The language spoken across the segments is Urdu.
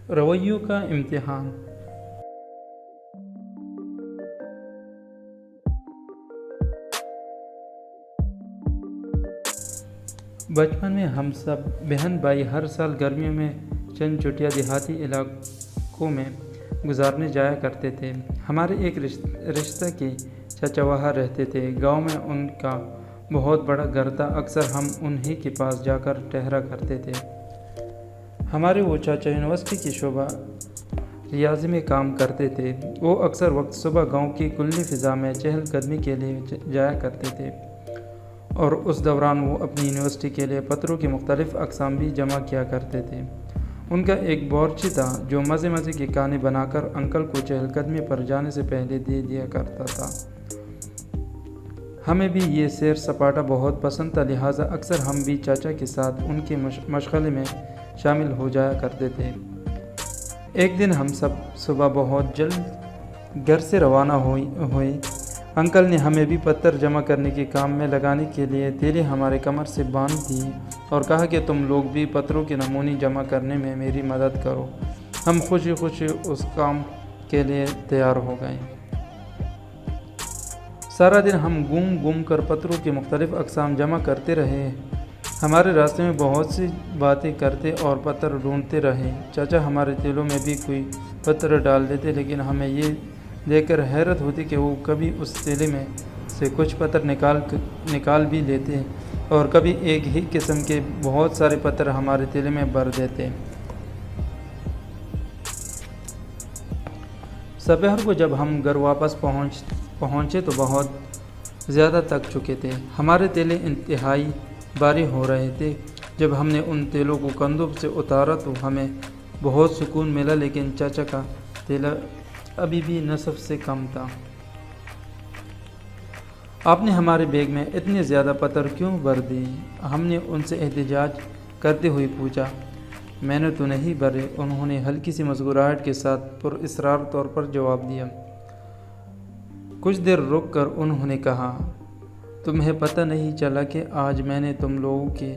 رویوں کا امتحان۔ بچپن میں ہم سب بہن بھائی ہر سال گرمیوں میں چند چھٹیاں دیہاتی علاقوں میں گزارنے جایا کرتے تھے۔ ہمارے ایک رشتہ کے چچا وہاں رہتے تھے۔ گاؤں میں ان کا بہت بڑا گھر تھا۔ اکثر ہم انہی کے پاس جا کر ٹھہرا کرتے تھے۔ ہمارے وہ چاچا یونیورسٹی کے شعبہ ریاضی میں کام کرتے تھے۔ وہ اکثر وقت صبح گاؤں کی کھلی فضا میں چہل قدمی کے لیے جایا کرتے تھے، اور اس دوران وہ اپنی یونیورسٹی کے لیے پتروں کی مختلف اقسام بھی جمع کیا کرتے تھے۔ ان کا ایک باورچی تھا جو مزے مزے کے کھانے بنا کر انکل کو چہل قدمی پر جانے سے پہلے دے دیا کرتا تھا۔ ہمیں بھی یہ سیر سپاٹا بہت پسند تھا، لہٰذا اکثر ہم بھی چاچا کے ساتھ ان کے مشغلے میں شامل ہو جایا کرتے تھے۔ ایک دن ہم سب صبح بہت جلد گھر سے روانہ ہوئے۔ انکل نے ہمیں بھی پتر جمع کرنے کے کام میں لگانے کے لیے تھیلی ہمارے کمر سے باندھ دی اور کہا کہ تم لوگ بھی پتروں کے نمونے جمع کرنے میں میری مدد کرو۔ ہم خوشی خوشی اس کام کے لیے تیار ہو گئے۔ سارا دن ہم گھوم کر پتروں کے مختلف اقسام جمع کرتے رہے۔ ہمارے راستے میں بہت سی باتیں کرتے اور پتر ڈھونڈتے رہے۔ چاچا ہمارے تھیلوں میں بھی کوئی پتر ڈال دیتے، لیکن ہمیں یہ دیکھ کر حیرت ہوتی کہ وہ کبھی اس تھیلے میں سے کچھ پتر نکال بھی لیتے اور کبھی ایک ہی قسم کے بہت سارے پتر ہمارے تھیلے میں بھر دیتے۔ دوپہر کو جب ہم گھر واپس پہنچے تو بہت زیادہ تھک چکے تھے۔ ہمارے تھیلے انتہائی بھاری ہو رہے تھے۔ جب ہم نے ان تھیلوں کو کندھوں سے اتارا تو ہمیں بہت سکون ملا، لیکن چاچا کا تھیلا ابھی بھی نصف سے کم تھا۔ آپ نے ہمارے بیگ میں اتنے زیادہ پتر کیوں بھر دیے؟ ہم نے ان سے احتجاج کرتے ہوئے پوچھا۔ میں نے تو نہیں بھرے، انہوں نے ہلکی سی مسکراہٹ کے ساتھ پراسرار طور پر جواب دیا۔ کچھ دیر رک کر انہوں نے کہا، تمہیں پتہ نہیں چلا کہ آج میں نے تم لوگوں کے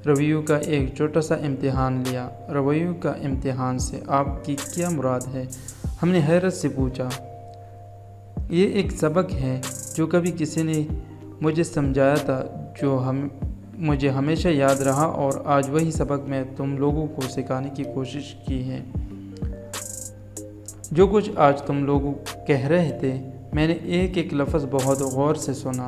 رویوں کا ایک چھوٹا سا امتحان لیا؟ رویوں کا امتحان سے آپ کی کیا مراد ہے؟ ہم نے حیرت سے پوچھا۔ یہ ایک سبق ہے جو کبھی کسی نے مجھے سمجھایا تھا، جو مجھے ہمیشہ یاد رہا، اور آج وہی سبق میں تم لوگوں کو سکھانے کی کوشش کی ہے۔ جو کچھ آج تم لوگ کہہ رہے تھے، میں نے ایک ایک لفظ بہت غور سے سنا۔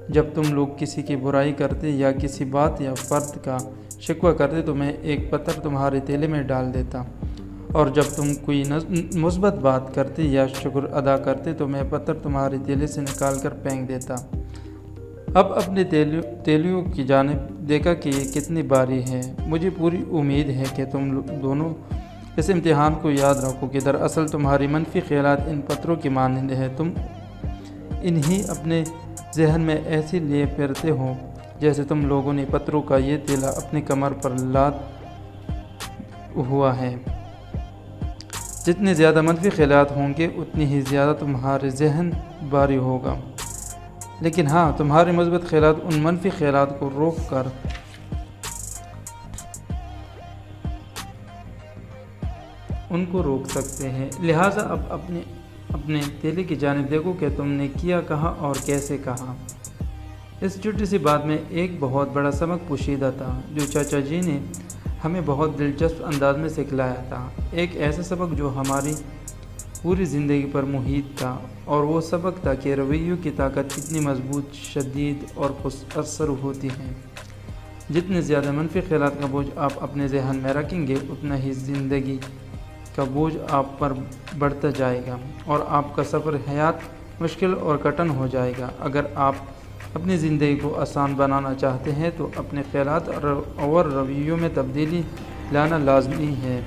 جب تم لوگ کسی کی برائی کرتے یا کسی بات یا فرد کا شکوہ کرتے تو میں ایک پتر تمہارے تھیلے میں ڈال دیتا، اور جب تم کوئی مثبت بات کرتے یا شکر ادا کرتے تو میں پتر تمہارے تھیلے سے نکال کر پھینک دیتا۔ اب اپنے تھیلیوں کی جانب دیکھا کہ یہ کتنی بھاری ہے۔ مجھے پوری امید ہے کہ تم دونوں اس امتحان کو یاد رکھو کہ دراصل تمہاری منفی خیالات ان پتروں کی مانند ہیں۔ تم انہیں اپنے ذہن میں ایسے لیے پھرتے ہو جیسے تم لوگوں نے پتروں کا یہ تھیلا اپنی کمر پر لاد ہوا ہے۔ جتنے زیادہ منفی خیالات ہوں گے اتنی ہی زیادہ تمہارے ذہن بھاری ہوگا، لیکن ہاں، تمہارے مثبت خیالات ان منفی خیالات کو روک سکتے ہیں۔ لہٰذا اب اپنے تھیلے کی جانب دیکھو کہ تم نے کیا کہا اور کیسے کہا۔ اس چھوٹی سی بات میں ایک بہت بڑا سبق پوشیدہ تھا جو چاچا جی نے ہمیں بہت دلچسپ انداز میں سکھلایا تھا، ایک ایسا سبق جو ہماری پوری زندگی پر محیط تھا، اور وہ سبق تھا کہ رویوں کی طاقت کتنی مضبوط، شدید اور پُر اثر ہوتی ہے۔ جتنے زیادہ منفی خیالات کا بوجھ آپ اپنے ذہن میں رکھیں گے اتنا ہی زندگی کا بوجھ آپ پر بڑھتا جائے گا، اور آپ کا سفر حیات مشکل اور کٹھن ہو جائے گا۔ اگر آپ اپنی زندگی کو آسان بنانا چاہتے ہیں تو اپنے خیالات اور رویوں میں تبدیلی لانا لازمی ہے۔